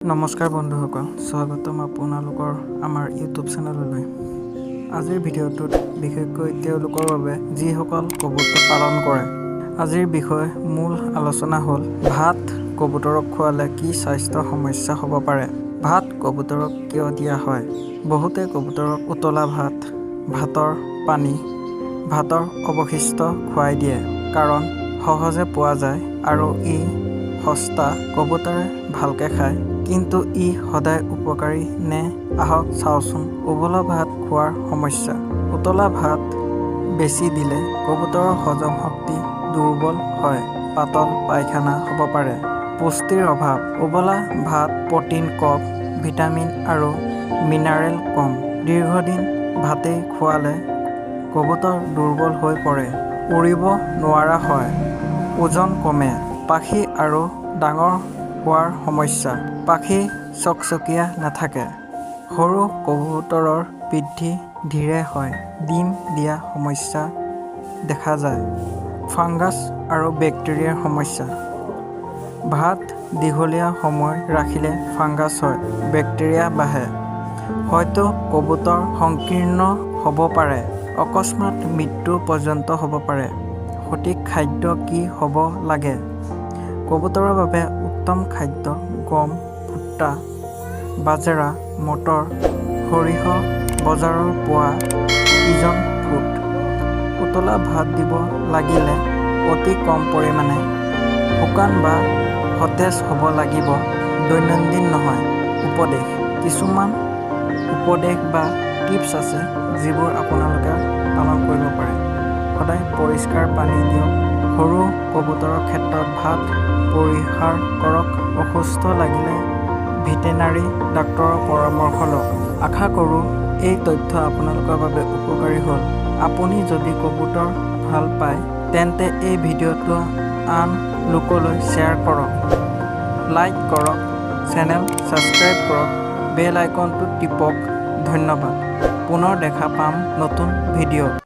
নমস্কাৰ বন্ধুসকল, স্বাগতম আপোনালোকৰ আমাৰ ইউটিউব চেনেললৈ। আজিৰ ভিডিঅ'টোত বিশেষকৈ তেওঁলোকৰ বাবে যিসকল কবুতৰ পালন কৰে। আজিৰ বিষয় মূল আলোচনা হ'ল ভাত কবুতৰক খোৱালে কি স্বাস্থ্য সমস্যা হ'ব পাৰে। ভাত কবুতৰক কিয় দিয়া হয়? বহুতে কবুতৰক উতলা ভাত, ভাতৰ পানী, ভাতৰ অৱশিষ্ট খুৱাই দিয়ে, কাৰণ সহজে পোৱা যায় আৰু ই সস্তা, কবুতৰে ভালকে খায়। কিন্তু ই সদায় উপকাৰী নে? আহক চাওঁচোন। উতলা ভাত খোৱাৰ সমস্যা। উতলা ভাত বেছি দিলে কবুতৰৰ হজম শক্তি দুৰ্বল হয়, পাতল পায়খানা হ'ব পাৰে। পুষ্টিৰ অভাৱ। উতলা ভাত প্ৰটিন কম, ভিটামিন আৰু মিনাৰেল কম। দীৰ্ঘদিন ভাতেই খোৱালে কবুতৰ দুৰ্বল হৈ পৰে, উৰিব নোৱাৰা হয়, ওজন কমে। পাখি আৰু ডাঙৰ হোৱাৰ সমস্যা। পাখি চকচকীয়া নাথাকে। সৰু কবুতৰৰ বৃদ্ধি ধীৰে হয়, ডিম দিয়া সমস্যা দেখা যায়। ফাংগাছ আৰু বেক্টেৰিয়াৰ সমস্যা। ভাত দীঘলীয়া সময় ৰাখিলে ফাংগাছ হয়, বেক্টেৰিয়া বাঢ়ে। হয়তো কবুতৰ সংকীৰ্ণ হ'ব পাৰে, অকস্মাৎ মৃত্যু পৰ্যন্ত হ'ব পাৰে। সঠিক খাদ্য কি হ'ব লাগে? কবুতৰৰ বাবে উত্তম খাদ্য গম, ভুট্টা, বাজৰা, মটৰ, সৰিয়হ, বজাৰৰ পোৱা পিজন ফুড। উতলা ভাত দিব লাগিলে অতি কম পৰিমাণে, শুকান বা সতেজ হ'ব লাগিব, দৈনন্দিন নহয়। উপদেশ। কিছুমান উপদেশ বা টিপছ আছে যিবোৰ আপোনালোকে পালন কৰিব পাৰে। সদায় পৰিষ্কাৰ পানী দিয়ক। সৰু কবুতৰৰ ক্ষেত্ৰত ভাত পৰিহাৰ কৰক। অসুস্থ লাগিলে ভেটেনাৰী ডাক্তৰৰ পৰামৰ্শ লওক। আশা কৰোঁ এই তথ্য আপোনালোকৰ বাবে উপকাৰী হ'ল। আপুনি যদি কবুতৰ ভাল পায় তেন্তে এই ভিডিঅ'টো আন লোকলৈ শ্বেয়াৰ কৰক, লাইক কৰক, চেনেল ছাবস্ক্ৰাইব কৰক, বেল আইকনটো টিপক। ধন্যবাদ। পুনৰ দেখা পাম নতুন ভিডিঅ'ত।